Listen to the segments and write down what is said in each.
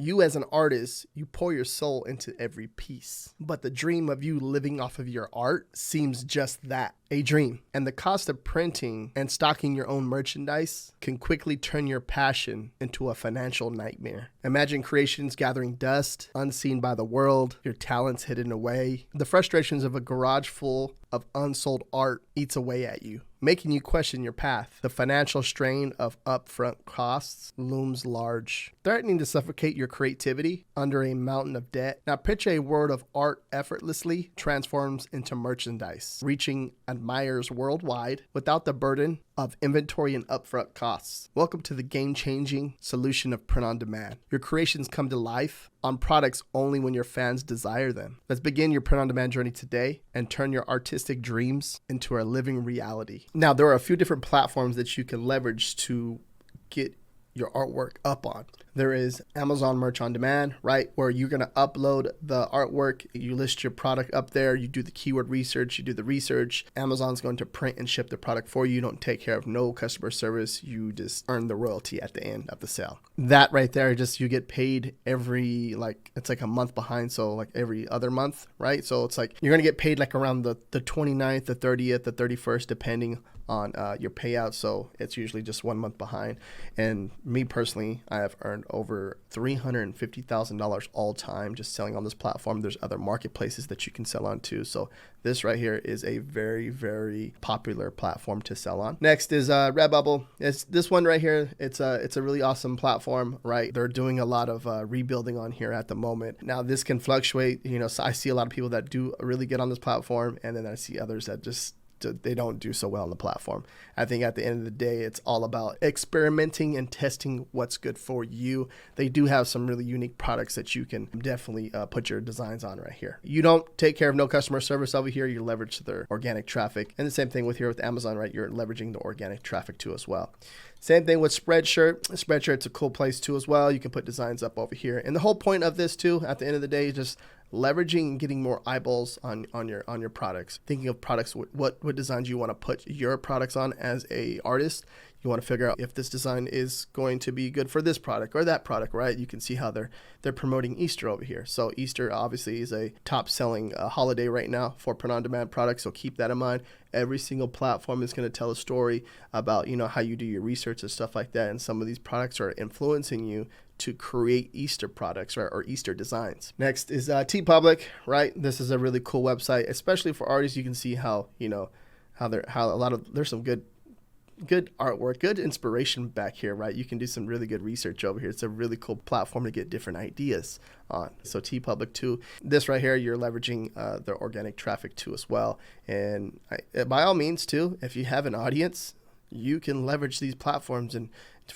You as an artist, you pour your soul into every piece. But the dream of you living off of your art seems just that, a dream. And the cost of printing and stocking your own merchandise can quickly turn your passion into a financial nightmare. Imagine creations gathering dust, unseen by the world, your talents hidden away. The frustrations of a garage full of unsold art eats away at you, making you question your path. The financial strain of upfront costs looms large, threatening to suffocate your creativity under a mountain of debt. Now picture a world of art effortlessly transforms into merchandise, reaching admirers worldwide without the burden of inventory and upfront costs. Welcome to the game-changing solution of print on demand. Your creations come to life on products only when your fans desire them. Let's begin your print on demand journey today and turn your artistic dreams into a living reality. Now, there are a few different platforms that you can leverage to get your artwork up on. There is Amazon Merch on Demand, right? Where you're going to upload the artwork, you list your product up there, you do the keyword research, you do the research. Amazon's going to print and ship the product for you. You don't take care of no customer service. You just earn the royalty at the end of the sale. That right there, just you get paid every, it's like a month behind. So like every other month, right? So it's like you're going to get paid like around the 29th, the 30th, the 31st, depending on your payout. So it's usually just 1 month behind. And me personally, I have earned over $350,000 all time just selling on this platform. There's other marketplaces that you can sell on too. So this right here is a very, very popular platform to sell on. Next is Redbubble. It's this one right here. It's a really awesome platform, right? They're doing a lot of rebuilding on here at the moment. Now this can fluctuate. So I see a lot of people that do really good on this platform, and then I see others that just they don't do so well on the platform. I think at the end of the day, it's all about experimenting and testing what's good for you. They do have some really unique products that you can definitely put your designs on right here. You don't take care of no customer service over here. You leverage their organic traffic. And the same thing with here with Amazon, right? You're leveraging the organic traffic too as well. Same thing with Spreadshirt. Spreadshirt's a cool place too as well. You can put designs up over here. And the whole point of this too, at the end of the day, is just leveraging and getting more eyeballs on your products. Thinking of products, what designs you want to put your products on as a artist. You want to figure out if this design is going to be good for this product or that product, right? You can see how they're promoting Easter over here. So Easter obviously is a top selling holiday right now for print on demand products. So keep that in mind. Every single platform is going to tell a story about, how you do your research and stuff like that. And some of these products are influencing you to create Easter products, right, or Easter designs. Next is TeePublic, right? This is a really cool website, especially for artists. You can see how there's some good artwork, good inspiration back here, right? You can do some really good research over here. It's a really cool platform to get different ideas on. So TeePublic too. This right here, you're leveraging their organic traffic too as well. And by all means too, if you have an audience, you can leverage these platforms and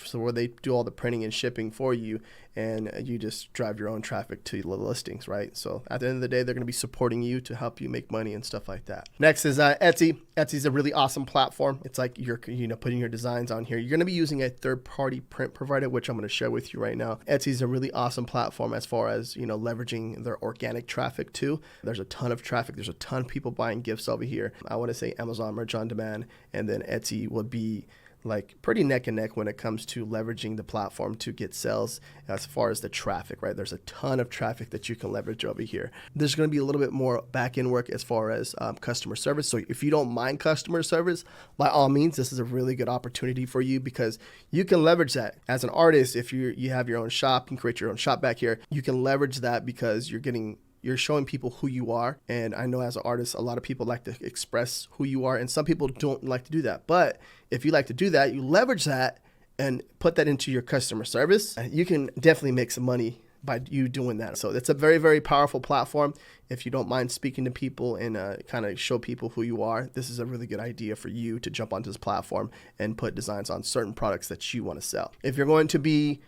so where they do all the printing and shipping for you, and you just drive your own traffic to the listings, right? So at the end of the day, they're going to be supporting you to help you make money and stuff like that. Next is Etsy. Etsy's a really awesome platform. It's like you're putting your designs on here. You're going to be using a third-party print provider, which I'm going to share with you right now. Etsy's a really awesome platform as far as leveraging their organic traffic too. There's a ton of traffic. There's a ton of people buying gifts over here. I want to say Amazon Merch on Demand, and then Etsy would be like pretty neck and neck when it comes to leveraging the platform to get sales as far as the traffic, right? There's a ton of traffic that you can leverage over here. There's going to be a little bit more back-end work as far as customer service. So if you don't mind customer service, by all means, this is a really good opportunity for you because you can leverage that. As an artist, if you have your own shop, you can create your own shop back here. You can leverage that because you're showing people who you are. And I know as an artist, a lot of people like to express who you are, and some people don't like to do that. But if you like to do that, you leverage that and put that into your customer service. You can definitely make some money by you doing that. So it's a very, very powerful platform. If you don't mind speaking to people and kind of show people who you are, this is a really good idea for you to jump onto this platform and put designs on certain products that you want to sell. If you're going to be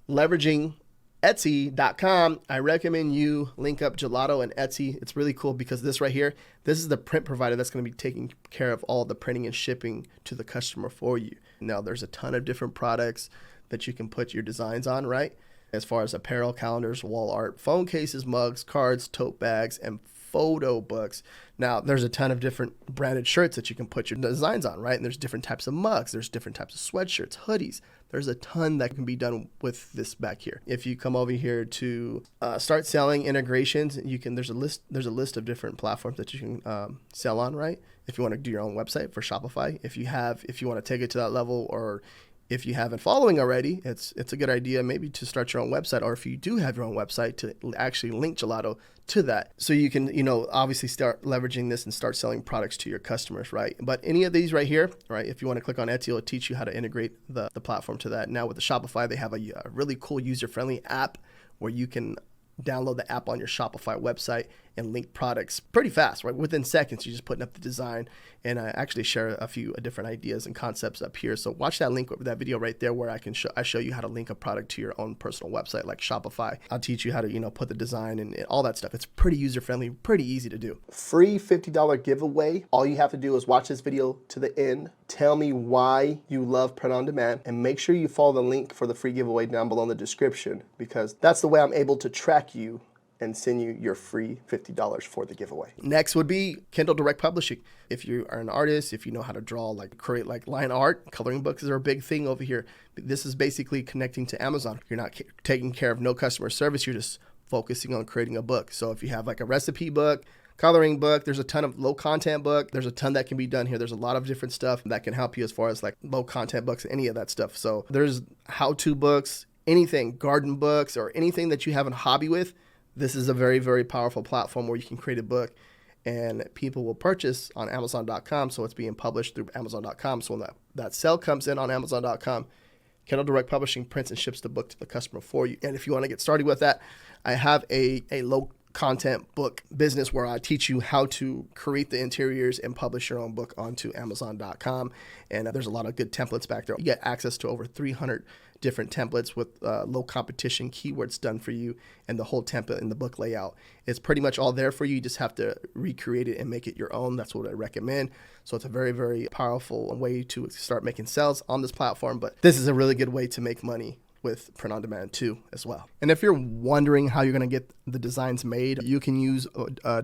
leveraging Etsy.com, I recommend you link up Gelato and Etsy. It's really cool because this right here, this is the print provider that's going to be taking care of all the printing and shipping to the customer for you. Now, there's a ton of different products that you can put your designs on, right? As far as apparel, calendars, wall art, phone cases, mugs, cards, tote bags, and photo books. Now, there's a ton of different branded shirts that you can put your designs on, right? And there's different types of mugs. There's different types of sweatshirts, hoodies. There's a ton that can be done with this back here. If you come over here to start selling integrations, you can. There's a list of different platforms that you can sell on, right? If you want to do your own website for Shopify, if you want to take it to that level, or if you haven't following already, it's a good idea maybe to start your own website, or if you do have your own website, to actually link Gelato to that, so you can, obviously start leveraging this and start selling products to your customers, right? But any of these right here, right, if you want to click on Etsy, it'll teach you how to integrate the platform to that. Now with the Shopify, they have a really cool user-friendly app where you can download the app on your Shopify website and link products pretty fast, right? Within seconds, you're just putting up the design. And I actually share a few different ideas and concepts up here. So watch that link, that video right there, where I show you how to link a product to your own personal website like Shopify. I'll teach you how to, put the design and all that stuff. It's pretty user-friendly, pretty easy to do. Free $50 giveaway. All you have to do is watch this video to the end. Tell me why you love print on demand, and make sure you follow the link for the free giveaway down below in the description, because that's the way I'm able to track you and send you your free $50 for the giveaway. Next would be Kindle Direct Publishing. If you are an artist, if you know how to draw, create line art, coloring books are a big thing over here. This is basically connecting to Amazon. You're not taking care of no customer service. You're just focusing on creating a book. So if you have a recipe book, coloring book, there's a ton of low content book. There's a ton that can be done here. There's a lot of different stuff that can help you as far as low content books, any of that stuff. So there's how-to books, anything, garden books, or anything that you have a hobby with. This is a very, very powerful platform where you can create a book and people will purchase on Amazon.com. So it's being published through Amazon.com. So when that sale comes in on Amazon.com, Kindle Direct Publishing prints and ships the book to the customer for you. And if you want to get started with that, I have a low content book business where I teach you how to create the interiors and publish your own book onto Amazon.com. And there's a lot of good templates back there. You get access to over 300 different templates with low competition keywords done for you, and the whole template in the book layout. It's pretty much all there for you. You just have to recreate it and make it your own. That's what I recommend. So it's a very, very powerful way to start making sales on this platform. But this is a really good way to make money with print on demand too as well. And if you're wondering how you're going to get the designs made, you can use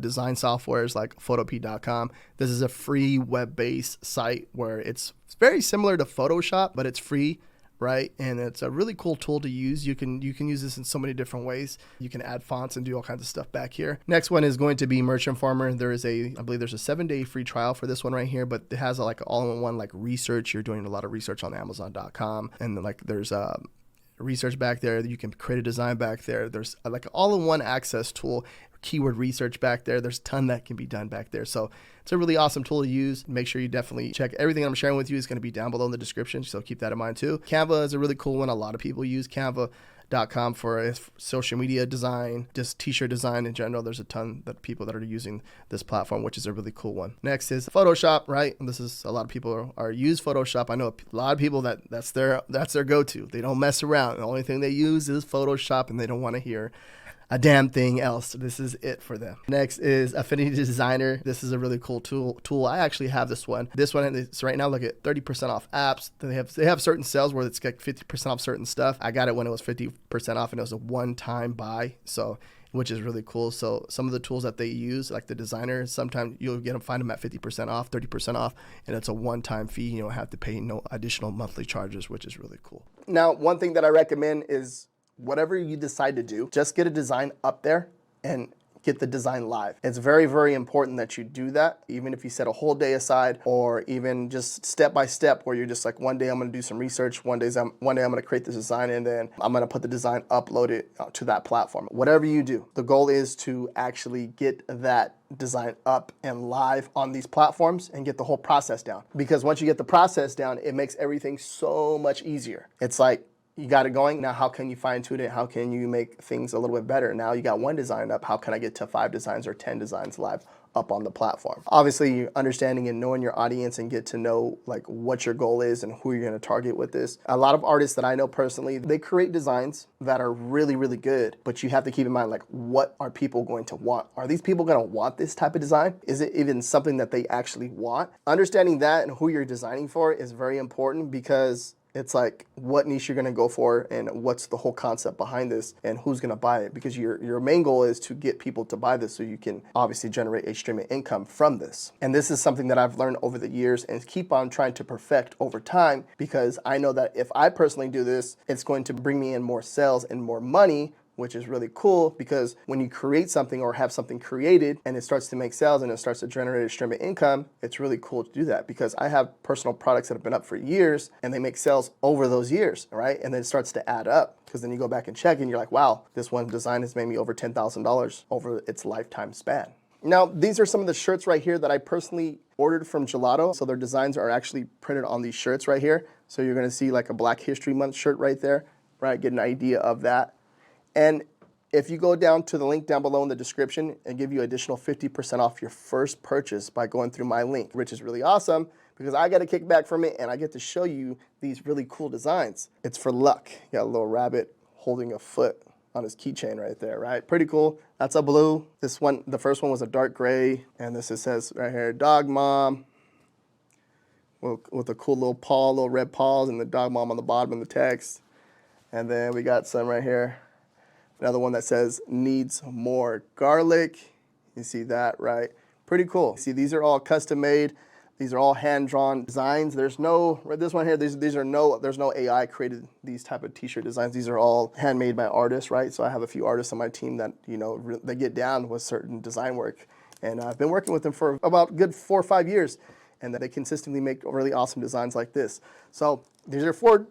design softwares like photopea.com. This is a free web-based site where it's very similar to Photoshop, but it's free, right? And it's a really cool tool to use. You can use this in so many different ways. You can add fonts and do all kinds of stuff back here. Next one is going to be Merchant Farmer. I believe there's a 7-day free trial for this one right here, but it has all-in-one research. You're doing a lot of research on Amazon.com, and there's research back there. You can create a design back there. There's all-in-one access tool, keyword research back there. There's a ton that can be done back there. So it's a really awesome tool to use. Make sure you definitely check everything I'm sharing with you is going to be down below in the description. So keep that in mind too. Canva is a really cool one. A lot of people use Canva.com for social media design, just t-shirt design in general. There's a ton of people that are using this platform, which is a really cool one. Next is Photoshop, right? And this is a lot of people are use Photoshop. I know a lot of people that's their go-to. They don't mess around. The only thing they use is Photoshop, and they don't want to hear a damn thing else. This is it for them. Next is Affinity Designer. This is a really cool tool. I actually have this one. This one is right now, look at 30% off apps. They have certain sales where it's 50% off certain stuff. I got it when it was 50% off, and it was a one-time buy. So, which is really cool. So some of the tools that they use, like the designer, sometimes you'll find them at 50% off, 30% off, and it's a one-time fee. You don't have to pay no additional monthly charges, which is really cool. Now, one thing that I recommend is whatever you decide to do, just get a design up there and get the design live. It's very, very important that you do that, even if you set a whole day aside, or even just step by step, where you're just one day I'm gonna do some research, one day I'm gonna create this design, and then I'm gonna put the design, upload it to that platform. Whatever you do, the goal is to actually get that design up and live on these platforms and get the whole process down. Because once you get the process down, it makes everything so much easier. It's you got it going. Now, how can you fine tune it? How can you make things a little bit better? Now you got one design up. How can I get to 5 designs or 10 designs live up on the platform? Obviously, understanding and knowing your audience and get to know what your goal is and who you're going to target with this. A lot of artists that I know personally, they create designs that are really, really good, but you have to keep in mind, what are people going to want? Are these people going to want this type of design? Is it even something that they actually want? Understanding that and who you're designing for is very important, because It's like what niche you're gonna go for and what's the whole concept behind this and who's gonna buy it, because your main goal is to get people to buy this so you can obviously generate a stream of income from this. And this is something that I've learned over the years and keep on trying to perfect over time, because I know that if I personally do this, it's going to bring me in more sales and more money, which is really cool, because when you create something or have something created and it starts to make sales and it starts to generate a stream of income, it's really cool to do that, because I have personal products that have been up for years and they make sales over those years, right? And then it starts to add up, because then you go back and check and you're like, wow, this one design has made me over $10,000 over its lifetime span. Now, these are some of the shirts right here that I personally ordered from Gelato. So their designs are actually printed on these shirts right here. So you're gonna see like a Black History Month shirt right there, right? Get an idea of that. And if you go down to the link down below in the description and give you additional 50% off your first purchase by going through my link, which is really awesome because I get a kickback from it and I get to show you these really cool designs. It's for luck. You got a little rabbit holding a foot on his keychain right there, right? Pretty cool. That's a blue. This one, the first one was a dark gray, and this it says right here, dog mom, with a cool little paw, little red paws, and the dog mom on the bottom of the text. And then we got some right here. Another one that says, needs more garlic. You see that, right? Pretty cool. See, these are all custom made. These are all hand-drawn designs. There's no, this one here, there's no AI created these type of t-shirt designs. These are all handmade by artists, right? So I have a few artists on my team that, you know, they get down with certain design work. And I've been working with them for about a good 4 or 5 years. And they consistently make really awesome designs like this. So these are four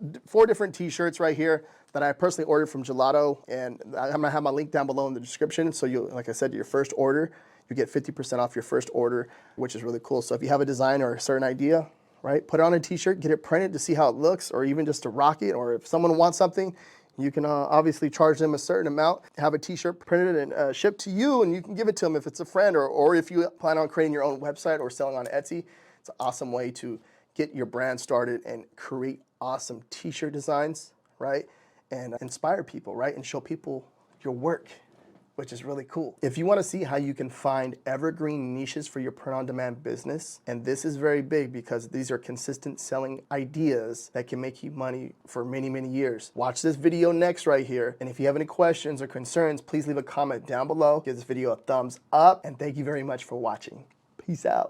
different t-shirts right here that I personally ordered from Gelato, and I'm gonna have my link down below in the description. So you, like I said, your first order, you get 50% off your first order, which is really cool. So if you have a design or a certain idea, right, put it on a t-shirt, get it printed to see how it looks, or even just to rock it, or if someone wants something, you can obviously charge them a certain amount, have a t-shirt printed and shipped to you, and you can give it to them if it's a friend, or if you plan on creating your own website or selling on Etsy. It's an awesome way to get your brand started and create awesome t-shirt designs, right? And inspire people, right? And show people your work, which is really cool. If you want to see how you can find evergreen niches for your print-on-demand business, and this is very big because these are consistent selling ideas that can make you money for many, many years. Watch this video next right here. And if you have any questions or concerns, please leave a comment down below. Give this video a thumbs up, and thank you very much for watching. Peace out.